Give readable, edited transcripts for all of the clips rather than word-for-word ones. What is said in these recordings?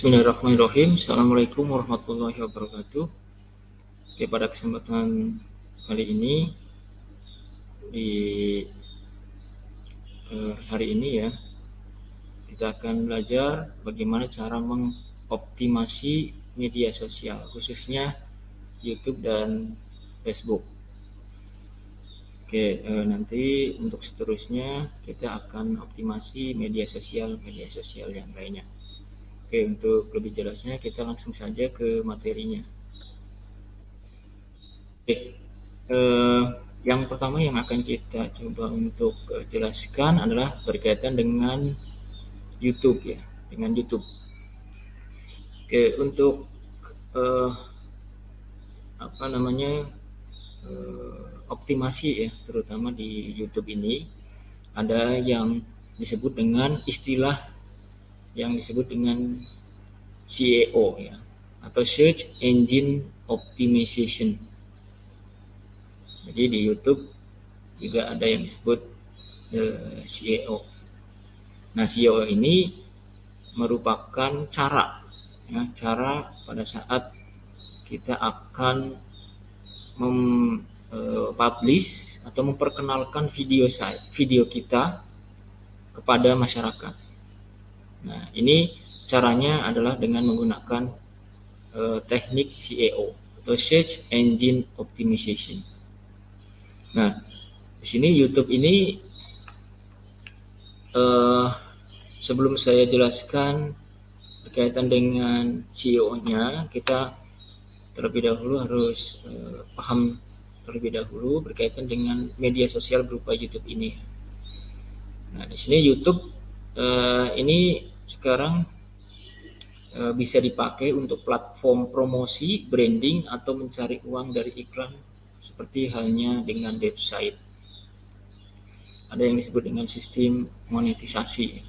Bismillahirrahmanirrahim. Assalamualaikum warahmatullahi wabarakatuh. Oke, pada kesempatan kali ini di hari ini ya, kita akan belajar bagaimana cara mengoptimasi media sosial, khususnya YouTube dan Facebook. Oke, nanti untuk seterusnya kita akan optimasi media sosial yang lainnya. Oke, untuk lebih jelasnya kita langsung saja ke materinya. Oke, yang pertama yang akan kita coba untuk jelaskan adalah berkaitan dengan YouTube ya, dengan YouTube. Oke, untuk optimasi ya, terutama di YouTube ini ada yang disebut dengan istilah yang disebut dengan SEO ya, atau Search Engine Optimization. Jadi di YouTube juga ada yang disebut SEO. Nah, SEO ini merupakan cara pada saat kita akan mempublish atau memperkenalkan video kita kepada masyarakat. Nah, ini caranya adalah dengan menggunakan teknik SEO atau Search Engine Optimization. Nah, di sini YouTube ini sebelum saya jelaskan berkaitan dengan SEO-nya, kita terlebih dahulu harus paham terlebih dahulu berkaitan dengan media sosial berupa YouTube ini. Nah, di sini YouTube ini sekarang bisa dipakai untuk platform promosi, branding, atau mencari uang dari iklan seperti halnya dengan website. Ada yang disebut dengan sistem monetisasi.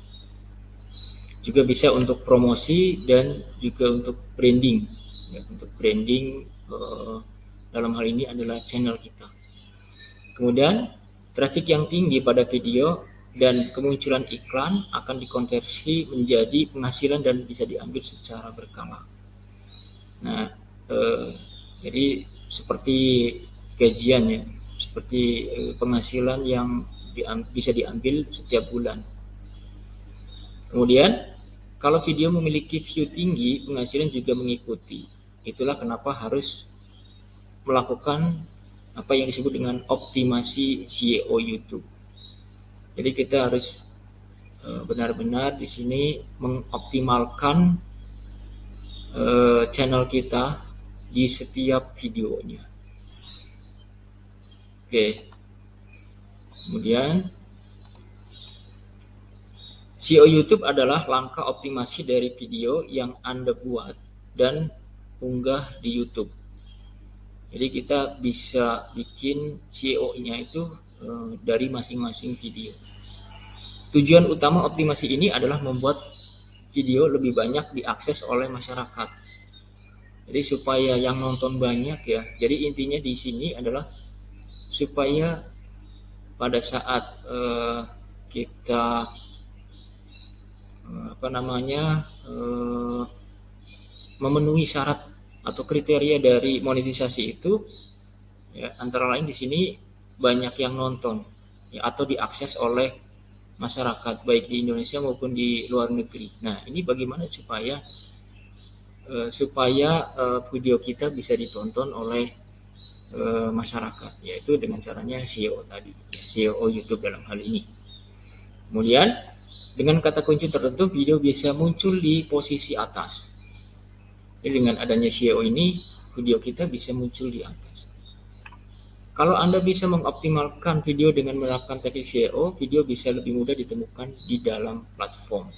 Juga bisa untuk promosi dan juga untuk branding. Ya, untuk branding dalam hal ini adalah channel kita. Kemudian traffic yang tinggi pada video dan kemunculan iklan akan dikonversi menjadi penghasilan dan bisa diambil secara berkala. Nah, jadi seperti gajian ya, seperti penghasilan yang bisa diambil setiap bulan. Kemudian kalau video memiliki view tinggi, penghasilan juga mengikuti. Itulah kenapa harus melakukan apa yang disebut dengan optimasi SEO YouTube. Jadi kita harus benar-benar di sini mengoptimalkan channel kita di setiap videonya. Oke. Kemudian SEO YouTube adalah langkah optimasi dari video yang Anda buat dan unggah di YouTube. Jadi kita bisa bikin SEO-nya itu dari masing-masing video. Tujuan utama optimasi ini adalah membuat video lebih banyak diakses oleh masyarakat. Jadi supaya yang nonton banyak ya. Jadi intinya di sini adalah supaya pada saat kita memenuhi syarat atau kriteria dari monetisasi itu ya, antara lain di sini banyak yang nonton ya, atau diakses oleh masyarakat baik di Indonesia maupun di luar negeri. Nah, ini bagaimana supaya video kita bisa ditonton oleh masyarakat, yaitu dengan caranya SEO tadi, SEO YouTube dalam hal ini. Kemudian dengan kata kunci tertentu video bisa muncul di posisi atas. Jadi dengan adanya SEO ini video kita bisa muncul di atas. Kalau Anda bisa mengoptimalkan video dengan menerapkan teknik SEO, video bisa lebih mudah ditemukan di dalam platform.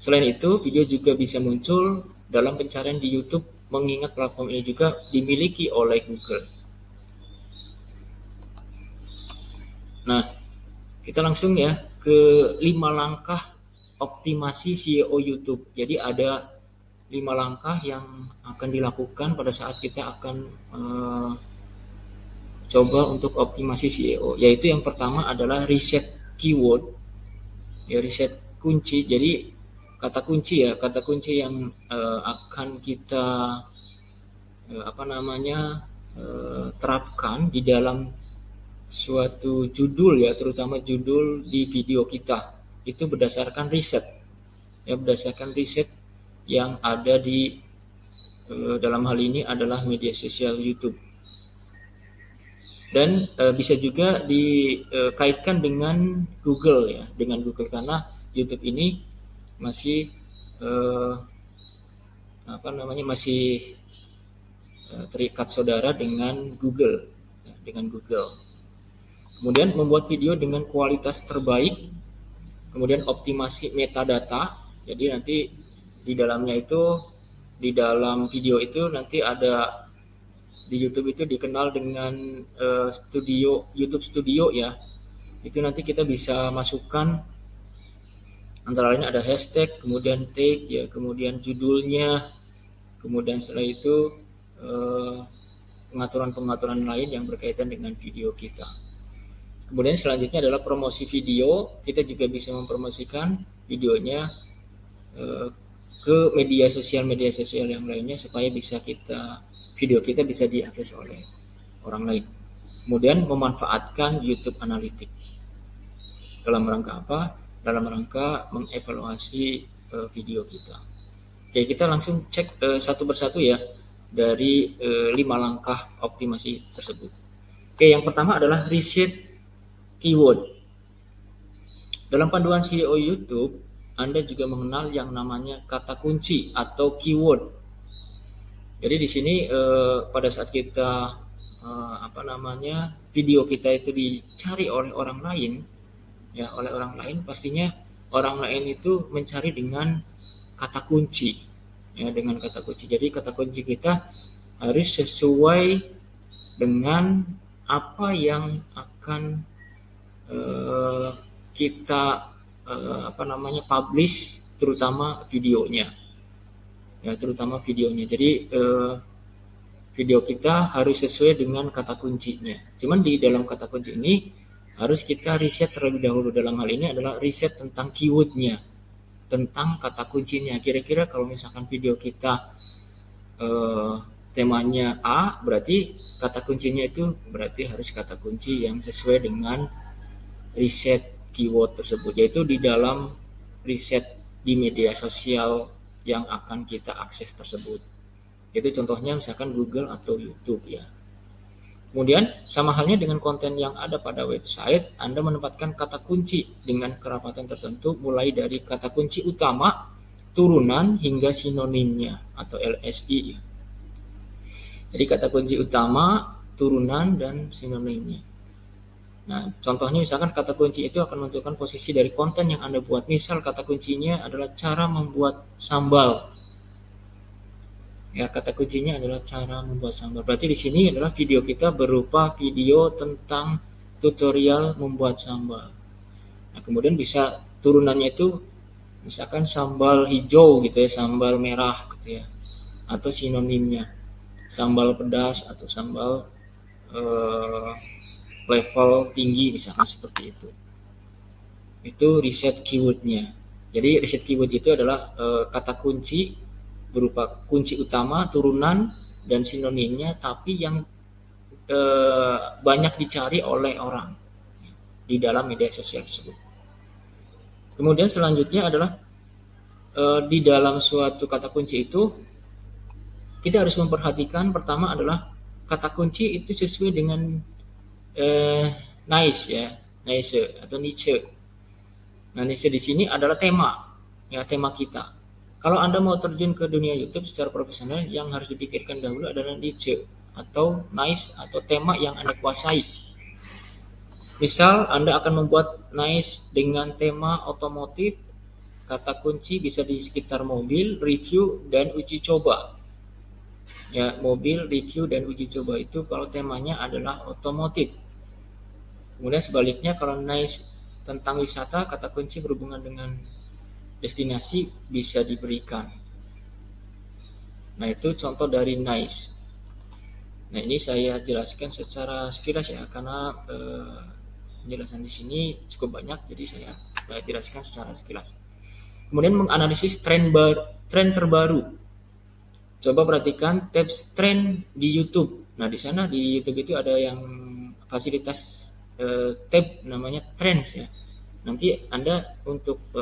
Selain itu, video juga bisa muncul dalam pencarian di YouTube, mengingat platform ini juga dimiliki oleh Google. Nah, kita langsung ya ke 5 langkah optimasi SEO YouTube. Jadi ada 5 langkah yang akan dilakukan pada saat kita akan coba untuk optimasi SEO, yaitu yang pertama adalah riset keyword ya, riset kunci. Jadi kata kunci ya, kata kunci yang akan kita terapkan di dalam suatu judul ya, terutama judul di video kita, itu berdasarkan riset ya, berdasarkan riset yang ada di dalam hal ini adalah media sosial YouTube. Dan bisa juga dikaitkan dengan Google ya, dengan Google, karena YouTube ini masih masih terikat saudara dengan Google ya, dengan Google. Kemudian membuat video dengan kualitas terbaik, kemudian optimasi metadata. Jadi nanti di dalamnya itu, di dalam video itu nanti ada, di YouTube itu dikenal dengan YouTube Studio ya. Itu nanti kita bisa masukkan antara lain ada hashtag, kemudian tag ya, kemudian judulnya, kemudian setelah itu pengaturan-pengaturan lain yang berkaitan dengan video kita. Kemudian selanjutnya adalah promosi video. Kita juga bisa mempromosikan videonya ke media sosial yang lainnya supaya video kita bisa diakses oleh orang lain. Kemudian memanfaatkan YouTube Analytics. Dalam rangka apa? Dalam rangka mengevaluasi video kita. Oke, kita langsung cek satu persatu ya dari 5 langkah optimasi tersebut. Oke, yang pertama adalah riset keyword. Dalam panduan SEO YouTube, Anda juga mengenal yang namanya kata kunci atau keyword. Jadi di sini pada saat kita video kita itu dicari oleh orang lain, ya oleh orang lain, pastinya orang lain itu mencari dengan kata kunci, ya dengan kata kunci. Jadi kata kunci kita harus sesuai dengan apa yang akan kita publish, terutama videonya. Ya, terutama videonya. Jadi video kita harus sesuai dengan kata kuncinya. Cuman di dalam kata kunci ini harus kita riset terlebih dahulu. Dalam hal ini adalah riset tentang keywordnya, tentang kata kuncinya. Kira-kira kalau misalkan video kita temanya A, berarti kata kuncinya itu berarti harus kata kunci yang sesuai dengan riset keyword tersebut, yaitu di dalam riset di media sosial yang akan kita akses tersebut. Itu contohnya misalkan Google atau YouTube ya. Kemudian sama halnya dengan konten yang ada pada website, Anda menempatkan kata kunci dengan kerapatan tertentu mulai dari kata kunci utama, turunan hingga sinonimnya atau LSI ya. Jadi kata kunci utama, turunan dan sinonimnya. Nah, contohnya misalkan kata kunci itu akan menentukan posisi dari konten yang Anda buat. Misal kata kuncinya adalah cara membuat sambal. Ya, kata kuncinya adalah cara membuat sambal. Berarti di sini adalah video kita berupa video tentang tutorial membuat sambal. Nah, kemudian bisa turunannya itu misalkan sambal hijau gitu ya, sambal merah gitu ya. Atau sinonimnya sambal pedas atau sambal level tinggi misalkan seperti itu. Itu riset keywordnya. Jadi riset keyword itu adalah kata kunci berupa kunci utama, turunan dan sinonimnya, tapi yang banyak dicari oleh orang di dalam media sosial tersebut. Kemudian selanjutnya adalah di dalam suatu kata kunci itu kita harus memperhatikan, pertama adalah kata kunci itu sesuai dengan niche ya, niche atau niche. Nah, niche di sini adalah tema, ya tema kita. Kalau Anda mau terjun ke dunia YouTube secara profesional, yang harus dipikirkan dahulu adalah niche atau niche atau tema yang Anda kuasai. Misal Anda akan membuat niche dengan tema otomotif, kata kunci bisa di sekitar mobil, review dan uji coba. Ya, mobil, review dan uji coba itu kalau temanya adalah otomotif. Kemudian sebaliknya kalau niche tentang wisata, kata kunci berhubungan dengan destinasi bisa diberikan. Nah, itu contoh dari niche. Nah, ini saya jelaskan secara sekilas ya, karena penjelasan di sini cukup banyak, jadi saya jelaskan secara sekilas. Kemudian menganalisis tren terbaru. Coba perhatikan tabs tren di YouTube. Nah, di sana di YouTube itu ada yang fasilitas tab namanya trends ya. Nanti Anda untuk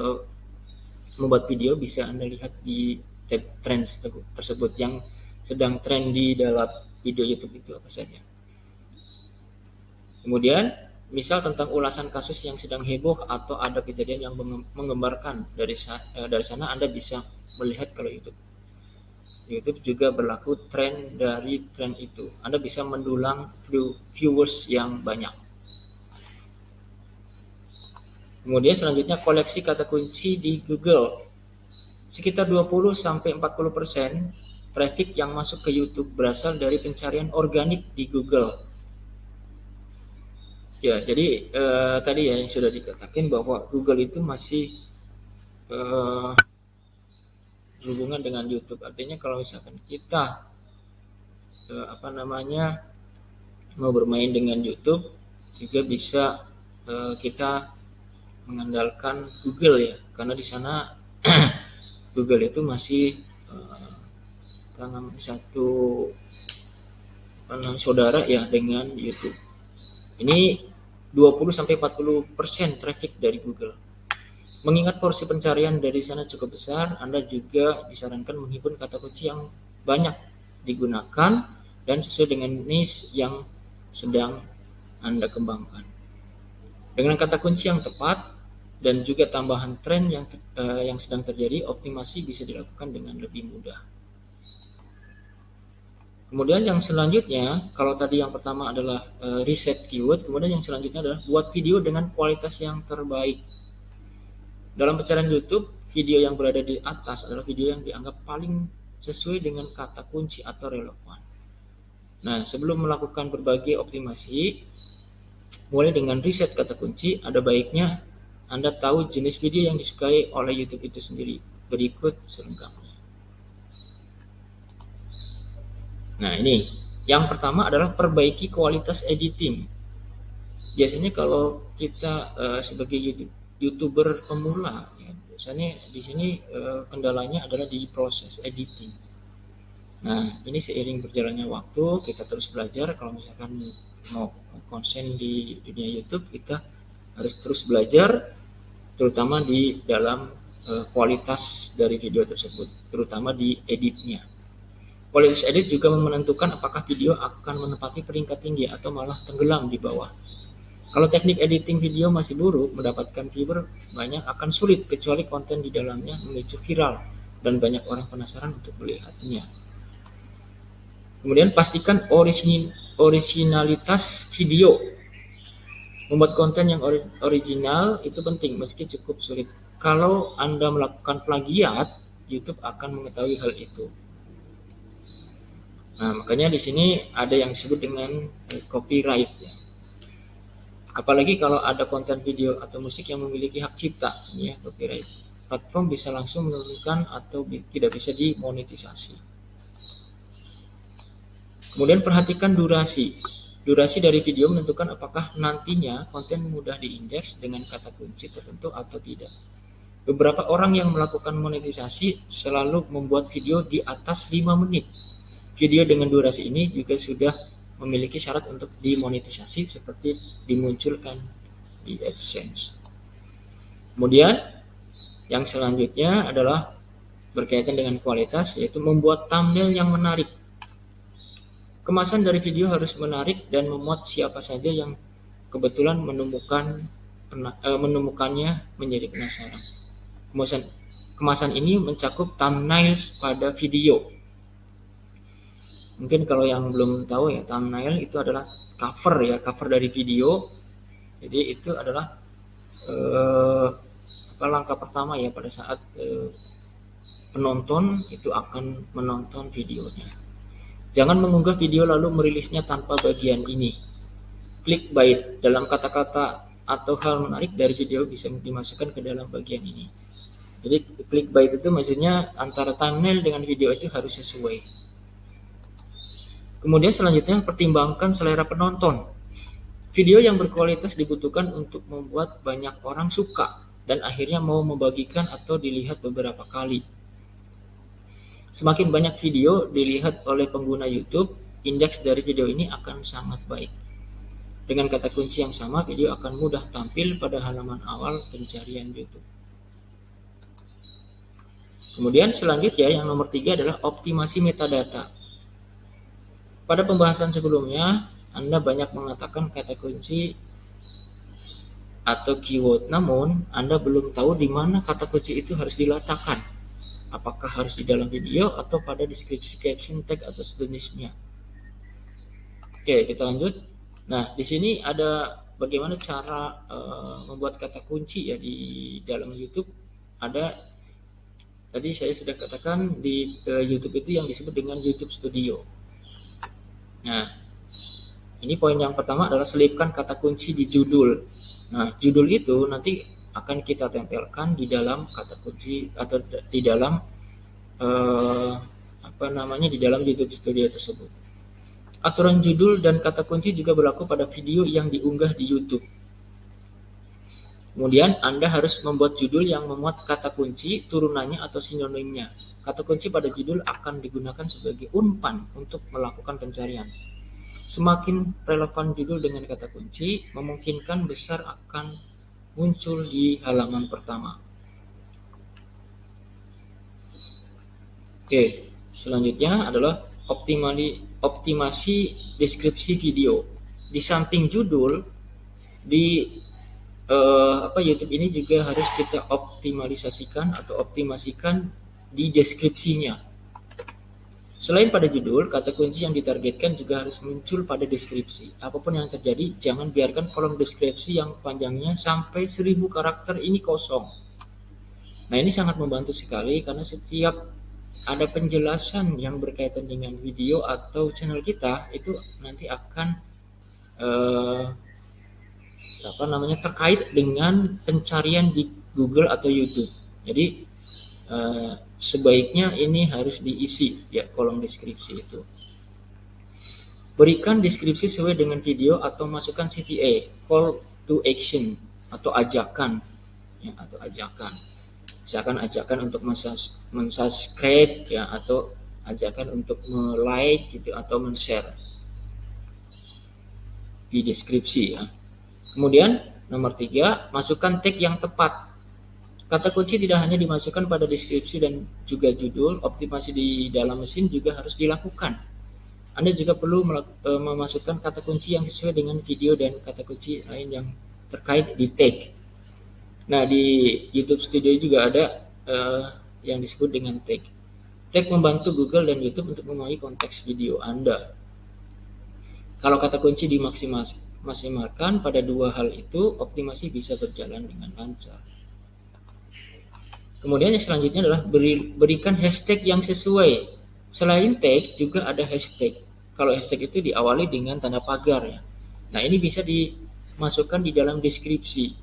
membuat video bisa Anda lihat di tab trends tersebut yang sedang tren di dalam video YouTube itu apa saja. Kemudian misal tentang ulasan kasus yang sedang heboh atau ada kejadian yang menggembarkan, dari sana Anda bisa melihat kalau YouTube juga berlaku tren dari tren itu. Anda bisa mendulang viewers yang banyak. Kemudian selanjutnya koleksi kata kunci di Google. Sekitar 20-40% traffic yang masuk ke YouTube berasal dari pencarian organik di Google. Ya, jadi tadi ya yang sudah dikatakan bahwa Google itu masih berhubungan dengan YouTube. Artinya kalau misalkan kita mau bermain dengan YouTube, juga bisa kita mengandalkan Google ya, karena di sana Google itu masih satu saudara ya dengan YouTube. Ini 20-40% traffic dari Google. Mengingat porsi pencarian dari sana cukup besar, Anda juga disarankan menghimpun kata kunci yang banyak digunakan dan sesuai dengan niche yang sedang Anda kembangkan. Dengan kata kunci yang tepat dan juga tambahan tren yang sedang terjadi, optimasi bisa dilakukan dengan lebih mudah. Kemudian yang selanjutnya, kalau tadi yang pertama adalah riset keyword, kemudian yang selanjutnya adalah buat video dengan kualitas yang terbaik. Dalam pencarian YouTube, video yang berada di atas adalah video yang dianggap paling sesuai dengan kata kunci atau relevan. Nah, sebelum melakukan berbagai optimasi, mulai dengan riset kata kunci, ada baiknya Anda tahu jenis video yang disukai oleh YouTube itu sendiri. Berikut selengkapnya. Nah, ini yang pertama adalah perbaiki kualitas editing. Biasanya kalau kita sebagai YouTuber pemula, ya, biasanya di sini kendalanya adalah di proses editing. Nah, ini seiring berjalannya waktu kita terus belajar. Kalau misalkan mau konsen di dunia YouTube, kita harus terus belajar, terutama di dalam kualitas dari video tersebut, terutama di editnya. Kualitas edit juga menentukan apakah video akan menempati peringkat tinggi atau malah tenggelam di bawah. Kalau teknik editing video masih buruk, mendapatkan viewer banyak akan sulit, kecuali konten di dalamnya memicu viral dan banyak orang penasaran untuk melihatnya. Kemudian pastikan originalitas video. Membuat konten yang original itu penting, meski cukup sulit. Kalau Anda melakukan plagiat, YouTube akan mengetahui hal itu. Nah, makanya di sini ada yang disebut dengan copyright ya. Apalagi kalau ada konten video atau musik yang memiliki hak cipta, ya, copyright. Platform bisa langsung menurunkan atau tidak bisa dimonetisasi. Kemudian perhatikan durasi. Durasi dari video menentukan apakah nantinya konten mudah diindeks dengan kata kunci tertentu atau tidak. Beberapa orang yang melakukan monetisasi selalu membuat video di atas 5 menit. Video dengan durasi ini juga sudah memiliki syarat untuk dimonetisasi seperti dimunculkan di AdSense. Kemudian yang selanjutnya adalah berkaitan dengan kualitas, yaitu membuat thumbnail yang menarik. Kemasan dari video harus menarik dan memuat siapa saja yang kebetulan menemukannya menjadi penasaran. Kemasan ini mencakup thumbnail pada video. Mungkin kalau yang belum tahu ya, thumbnail itu adalah cover dari video. Jadi itu adalah langkah pertama ya pada saat penonton itu akan menonton videonya. Jangan mengunggah video lalu merilisnya tanpa bagian ini. Clickbait, dalam kata-kata atau hal menarik dari video bisa dimasukkan ke dalam bagian ini. Jadi clickbait itu maksudnya antara thumbnail dengan video itu harus sesuai. Kemudian selanjutnya pertimbangkan selera penonton. Video yang berkualitas dibutuhkan untuk membuat banyak orang suka. dan akhirnya mau membagikan atau dilihat beberapa kali. Semakin banyak video dilihat oleh pengguna YouTube, indeks dari video ini akan sangat baik. Dengan kata kunci yang sama, video akan mudah tampil pada halaman awal pencarian YouTube. Kemudian selanjutnya yang nomor 3 adalah optimasi metadata. Pada pembahasan sebelumnya, Anda banyak mengatakan kata kunci atau keyword, namun Anda belum tahu di mana kata kunci itu harus diletakkan. Apakah harus di dalam video atau pada deskripsi, caption, tag atau sejenisnya. Oke, kita lanjut. Nah, di sini ada bagaimana cara membuat kata kunci ya di dalam YouTube. Ada tadi saya sudah katakan di YouTube itu yang disebut dengan YouTube Studio. Nah, ini poin yang pertama adalah selipkan kata kunci di judul. Nah, judul itu nanti akan kita tempelkan di dalam kata kunci atau di dalam di dalam YouTube Studio tersebut. Aturan judul dan kata kunci juga berlaku pada video yang diunggah di YouTube. Kemudian Anda harus membuat judul yang memuat kata kunci, turunannya atau sinonimnya. Kata kunci pada judul akan digunakan sebagai umpan untuk melakukan pencarian. Semakin relevan judul dengan kata kunci, memungkinkan besar akan muncul di halaman pertama. Oke, selanjutnya adalah optimasi deskripsi video. Di samping judul, di YouTube ini juga harus kita optimalisasikan atau optimasikan di deskripsinya. Selain pada judul, kata kunci yang ditargetkan juga harus muncul pada deskripsi. Apapun yang terjadi, jangan biarkan kolom deskripsi yang panjangnya sampai 1000 karakter ini kosong. Nah, ini sangat membantu sekali karena setiap ada penjelasan yang berkaitan dengan video atau channel kita, itu nanti akan terkait dengan pencarian di Google atau YouTube. Jadi sebaiknya ini harus diisi ya kolom deskripsi itu. Berikan deskripsi sesuai dengan video atau masukkan CTA, call to action atau ajakan ya, atau ajakan. Misalkan ajakan untuk mensubscribe ya, atau ajakan untuk like gitu atau men-share di deskripsi ya. Kemudian nomor 3, masukkan tag yang tepat. Kata kunci tidak hanya dimasukkan pada deskripsi dan juga judul, optimasi di dalam mesin juga harus dilakukan. Anda juga perlu memasukkan kata kunci yang sesuai dengan video dan kata kunci lain yang terkait di tag. Nah, di YouTube Studio juga ada yang disebut dengan tag. Tag membantu Google dan YouTube untuk memahami konteks video Anda. Kalau kata kunci dimaksimalkan pada dua hal itu, optimasi bisa berjalan dengan lancar. Kemudian yang selanjutnya adalah berikan hashtag yang sesuai. Selain tag juga ada hashtag. Kalau hashtag itu diawali dengan tanda pagar ya. Nah, ini bisa dimasukkan di dalam deskripsi.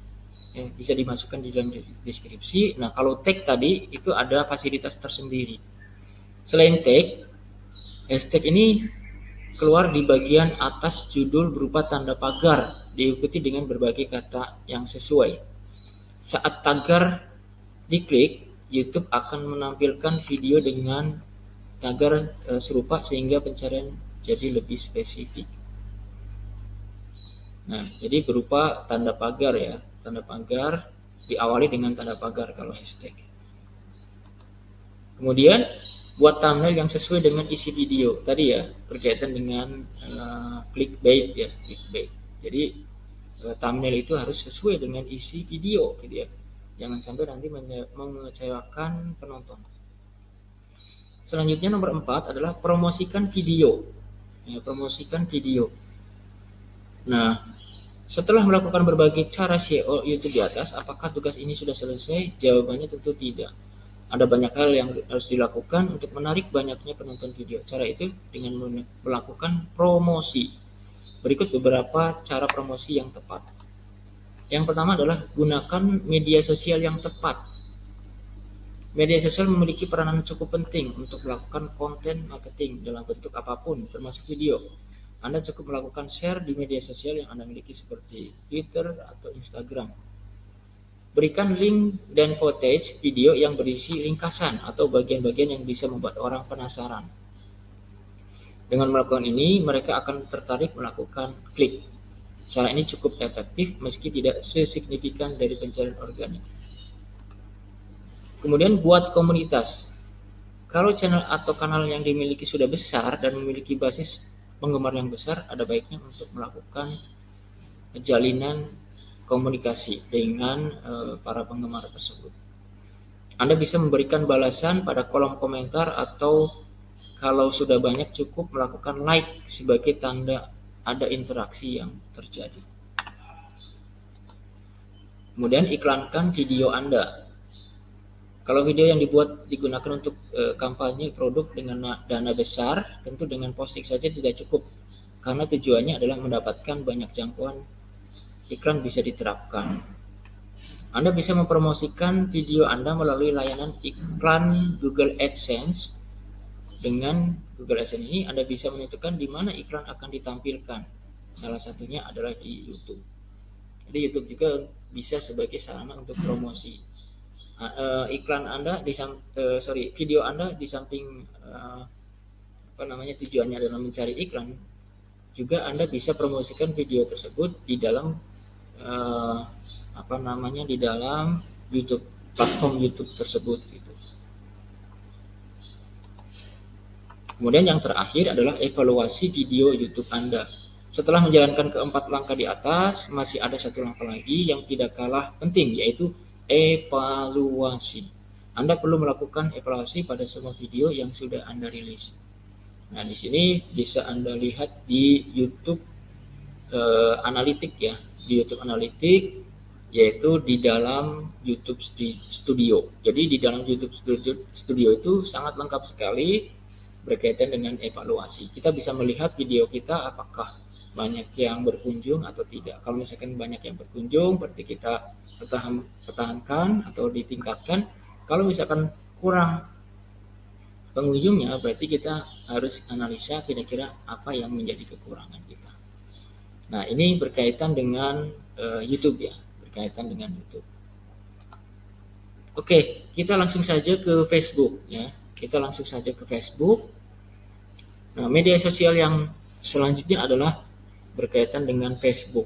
Ya, bisa dimasukkan di dalam deskripsi. Nah, kalau tag tadi itu ada fasilitas tersendiri. Selain tag, hashtag ini keluar di bagian atas judul berupa tanda pagar, diikuti dengan berbagai kata yang sesuai. Saat tagar diklik, YouTube akan menampilkan video dengan tagar serupa sehingga pencarian jadi lebih spesifik. Nah, jadi berupa tanda pagar ya, tanda pagar diawali dengan tanda pagar kalau hashtag. Kemudian buat thumbnail yang sesuai dengan isi video tadi ya, berkaitan dengan clickbait ya, clickbait. Jadi thumbnail itu harus sesuai dengan isi video gitu ya. Jangan sampai nanti mengecewakan penonton. Selanjutnya nomor 4 adalah promosikan video. Ya, promosikan video. Nah, setelah melakukan berbagai cara SEO YouTube di atas, apakah tugas ini sudah selesai? Jawabannya tentu tidak. Ada banyak hal yang harus dilakukan untuk menarik banyaknya penonton video. Cara itu dengan melakukan promosi. Berikut beberapa cara promosi yang tepat. Yang pertama adalah gunakan media sosial yang tepat. Media sosial memiliki peranan cukup penting untuk melakukan konten marketing dalam bentuk apapun, termasuk video. Anda cukup melakukan share di media sosial yang Anda miliki seperti Twitter atau Instagram. Berikan link dan footage video yang berisi ringkasan atau bagian-bagian yang bisa membuat orang penasaran. Dengan melakukan ini, mereka akan tertarik melakukan klik. Cara ini cukup efektif meski tidak sesignifikan dari pencarian organik. Kemudian buat komunitas. Kalau channel atau kanal yang dimiliki sudah besar dan memiliki basis penggemar yang besar, ada baiknya untuk melakukan jalinan komunikasi dengan para penggemar tersebut. Anda bisa memberikan balasan pada kolom komentar atau kalau sudah banyak cukup melakukan like sebagai tanda ada interaksi yang terjadi. Kemudian iklankan video Anda. Kalau video yang dibuat digunakan untuk kampanye produk dengan dana besar, tentu dengan posting saja tidak cukup, karena tujuannya adalah mendapatkan banyak jangkauan. Iklan bisa diterapkan. Anda bisa mempromosikan video Anda melalui layanan iklan Google AdSense. Dengan Google AdSense ini Anda bisa menentukan di mana iklan akan ditampilkan. Salah satunya adalah di YouTube. Jadi YouTube juga bisa sebagai sarana untuk promosi. Iklan Anda video Anda di samping tujuannya adalah mencari iklan, juga Anda bisa promosikan video tersebut di dalam di dalam YouTube, platform YouTube tersebut gitu. Kemudian yang terakhir adalah evaluasi video YouTube Anda. Setelah menjalankan keempat langkah di atas, masih ada satu langkah lagi yang tidak kalah penting, yaitu evaluasi. Anda perlu melakukan evaluasi pada semua video yang sudah Anda rilis. Nah, di sini bisa Anda lihat di YouTube Analytics ya, di YouTube Analytics, yaitu di dalam YouTube Studio. Jadi di dalam YouTube Studio itu sangat lengkap sekali berkaitan dengan evaluasi. Kita bisa melihat video kita apakah banyak yang berkunjung atau tidak. Kalau misalkan banyak yang berkunjung, berarti kita pertahankan atau ditingkatkan. Kalau misalkan kurang pengunjungnya, berarti kita harus analisa kira-kira apa yang menjadi kekurangan kita. Nah, ini berkaitan dengan YouTube ya, berkaitan dengan YouTube. Oke, kita langsung saja ke Facebook ya. Kita langsung saja ke Facebook. Nah, media sosial yang selanjutnya adalah berkaitan dengan Facebook.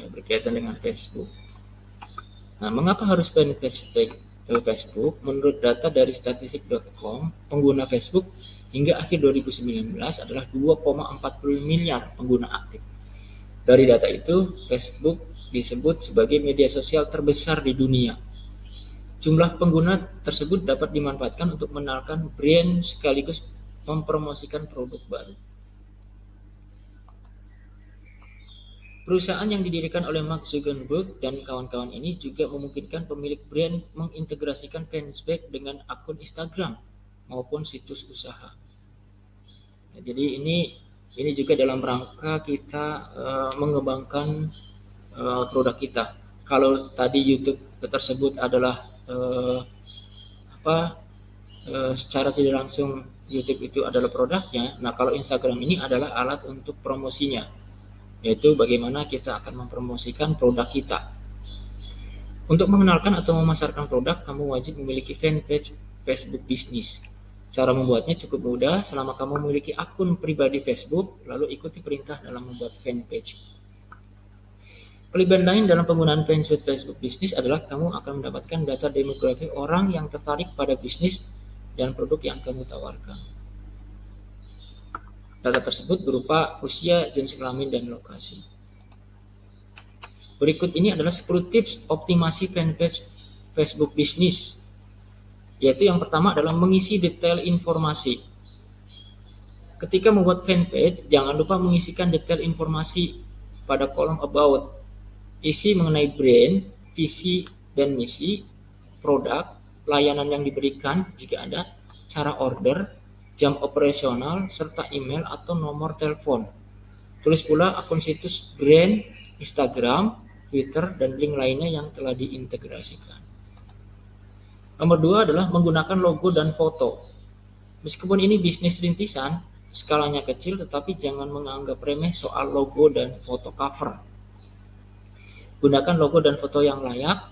Ya, berkaitan dengan Facebook. Nah, mengapa harus Facebook? Menurut data dari statistik.com, pengguna Facebook hingga akhir 2019 adalah 2,40 miliar pengguna aktif. Dari data itu, Facebook disebut sebagai media sosial terbesar di dunia. Jumlah pengguna tersebut dapat dimanfaatkan untuk mengenalkan brand sekaligus mempromosikan produk baru. Perusahaan yang didirikan oleh Mark Zuckerberg dan kawan-kawan ini juga memungkinkan pemilik brand mengintegrasikan Facebook dengan akun Instagram maupun situs usaha. Ya, jadi ini juga dalam rangka kita mengembangkan produk kita. Kalau tadi YouTube tersebut adalah secara tidak langsung YouTube itu adalah produknya. Nah, kalau Instagram ini adalah alat untuk promosinya, yaitu bagaimana kita akan mempromosikan produk kita. Untuk mengenalkan atau memasarkan produk, kamu wajib memiliki fanpage Facebook bisnis. Cara membuatnya cukup mudah. Selama kamu memiliki akun pribadi Facebook, lalu ikuti perintah dalam membuat fanpage. Kelebihan lain dalam penggunaan fanpage Facebook bisnis adalah kamu akan mendapatkan data demografi orang yang tertarik pada bisnis dan produk yang kamu tawarkan. Data tersebut berupa usia, jenis kelamin, dan lokasi. Berikut ini adalah 10 tips optimasi fanpage Facebook bisnis. Yaitu yang pertama adalah mengisi detail informasi. Ketika membuat fanpage, jangan lupa mengisikan detail informasi pada kolom about. Isi mengenai brand, visi dan misi, produk, layanan yang diberikan jika ada, cara order, jam operasional, serta email atau nomor telepon. Tulis pula akun situs brand, Instagram, Twitter, dan link lainnya yang telah diintegrasikan. Nomor 2 adalah menggunakan logo dan foto. Meskipun ini bisnis rintisan, skalanya kecil, tetapi jangan menganggap remeh soal logo dan foto cover. Gunakan logo dan foto yang layak,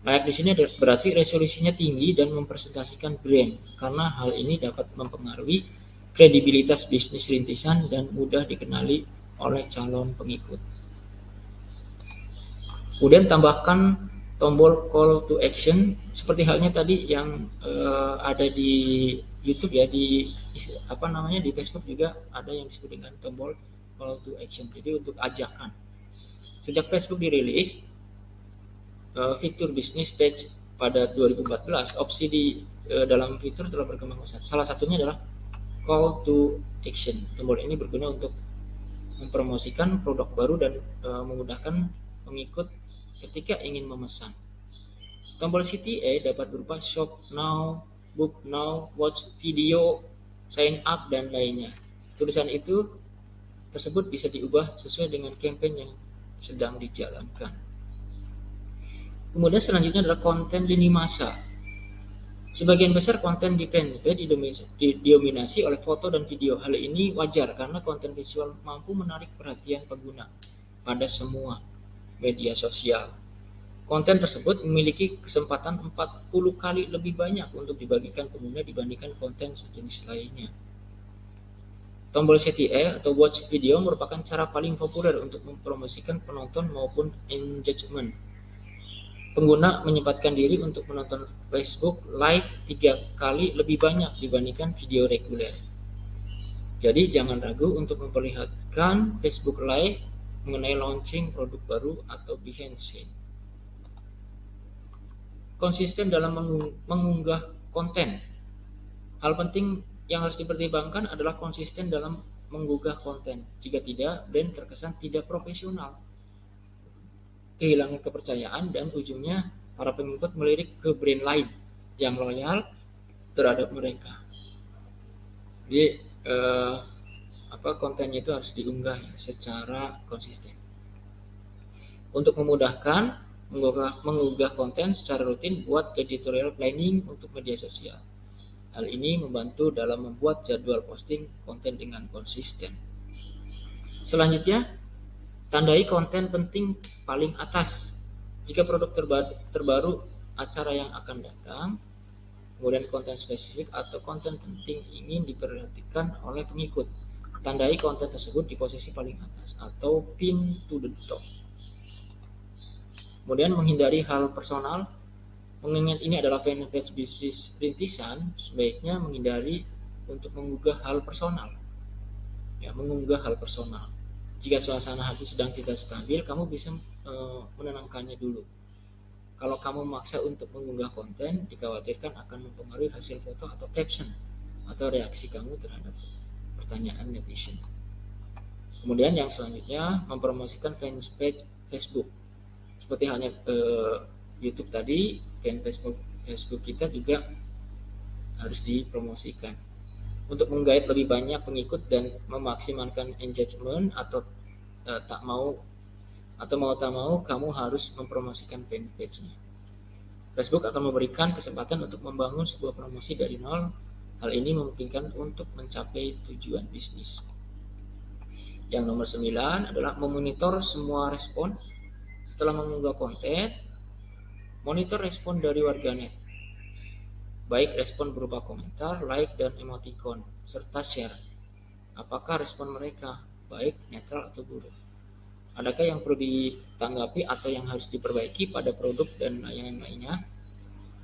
Layak di sini berarti resolusinya tinggi dan mempresentasikan brand, karena hal ini dapat mempengaruhi kredibilitas bisnis rintisan dan mudah dikenali oleh calon pengikut. Kemudian tambahkan tombol call to action seperti halnya tadi yang ada di YouTube ya, di di Facebook juga ada yang disebut dengan tombol call to action. Jadi untuk ajakan. Sejak Facebook dirilis fitur bisnis page pada 2014, opsi di dalam fitur telah berkembang pesat. Salah satunya adalah call to action. Tombol ini berguna untuk mempromosikan produk baru dan memudahkan pengikut ketika ingin memesan. Tombol CTA dapat berupa shop now, book now, watch video, sign up, dan lainnya. Tulisan itu tersebut bisa diubah sesuai dengan campaign yang sedang dijalankan. Kemudian selanjutnya adalah konten lini masa. Sebagian besar konten di fanpage didominasi oleh foto dan video. Hal ini wajar karena konten visual mampu menarik perhatian pengguna pada semua media sosial. Konten tersebut memiliki kesempatan 40 kali lebih banyak untuk dibagikan pengguna dibandingkan konten sejenis lainnya. Tombol CTA atau watch video merupakan cara paling populer untuk mempromosikan penonton maupun engagement. Pengguna menyempatkan diri untuk menonton Facebook Live 3 kali lebih banyak dibandingkan video reguler. Jadi jangan ragu untuk memperlihatkan Facebook Live mengenai launching produk baru atau behind scene. Konsisten dalam mengunggah konten. Hal penting yang harus dipertimbangkan adalah konsisten dalam mengunggah konten. Jika tidak, brand terkesan tidak profesional, kehilangan kepercayaan, dan ujungnya para pengikut melirik ke brand lain yang loyal terhadap mereka. Jadi kontennya itu harus diunggah ya, secara konsisten. Untuk memudahkan mengunggah konten secara rutin, buat editorial planning untuk media sosial. Hal ini membantu dalam membuat jadwal posting konten dengan konsisten. Selanjutnya, tandai konten penting paling atas. Jika produk terbaru, acara yang akan datang, kemudian konten spesifik atau konten penting ingin diperhatikan oleh pengikut, tandai konten tersebut di posisi paling atas atau pin to the top. Kemudian menghindari hal personal. Mengingat ini adalah fanpage bisnis rintisan, sebaiknya menghindari untuk mengunggah hal personal. Ya, mengunggah hal personal. Jika suasana hati sedang tidak stabil, kamu bisa menenangkannya dulu. Kalau kamu memaksa untuk mengunggah konten, dikhawatirkan akan mempengaruhi hasil foto atau caption atau reaksi kamu terhadap pertanyaan netizen. Kemudian yang selanjutnya, mempromosikan fanpage Facebook. Seperti halnya YouTube tadi, Facebook kita juga harus dipromosikan untuk menggait lebih banyak pengikut dan memaksimalkan engagement. Atau mau tak mau kamu harus mempromosikan fanpage-nya. Facebook akan memberikan kesempatan untuk membangun sebuah promosi dari nol. Hal ini memungkinkan untuk mencapai tujuan bisnis. Yang nomor 9 adalah memonitor semua respon. Setelah mengunggah konten, monitor respon dari warganet, baik respon berupa komentar, like, dan emoticon, serta share. Apakah respon mereka baik, netral, atau buruk? Adakah yang perlu ditanggapi atau yang harus diperbaiki pada produk dan layanan lainnya?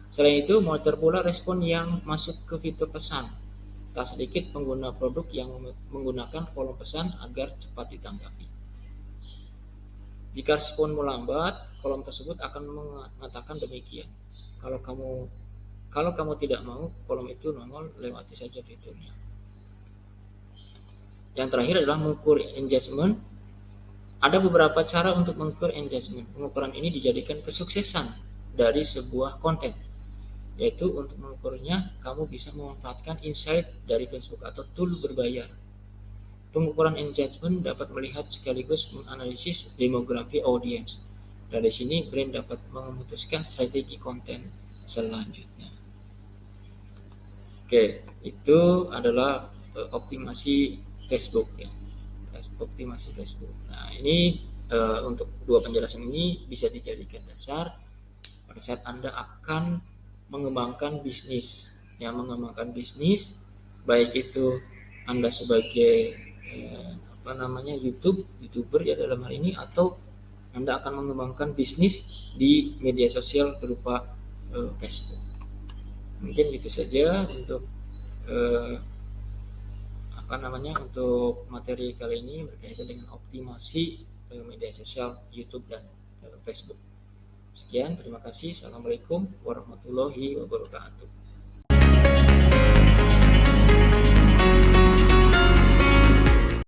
Selain itu, monitor pula respon yang masuk ke fitur pesan. Tak sedikit pengguna produk yang menggunakan kolom pesan agar cepat ditanggapi. Jika respon melambat, kolom tersebut akan mengatakan demikian. Kalau kamu tidak mau kolom itu nongol, lewati saja fiturnya. Yang terakhir adalah mengukur engagement. Ada beberapa cara untuk mengukur engagement. Pengukuran ini dijadikan kesuksesan dari sebuah konten, yaitu untuk mengukurnya kamu bisa memanfaatkan insight dari Facebook atau tool berbayar. Pengukuran engagement dapat melihat sekaligus menganalisis demografi audiens. Dari sini brand dapat memutuskan strategi konten selanjutnya. Oke, itu adalah optimasi Facebook ya. Optimasi Facebook. Nah, ini untuk dua penjelasan ini bisa dijadikan dasar pada pada saat Anda akan mengembangkan bisnis, ya, mengembangkan bisnis, baik itu Anda sebagai YouTuber ya dalam hal ini, atau Anda akan mengembangkan bisnis di media sosial berupa Facebook. Mungkin itu saja untuk untuk materi kali ini berkaitan dengan optimasi media sosial YouTube dan Facebook. Sekian, terima kasih. Assalamualaikum warahmatullahi wabarakatuh.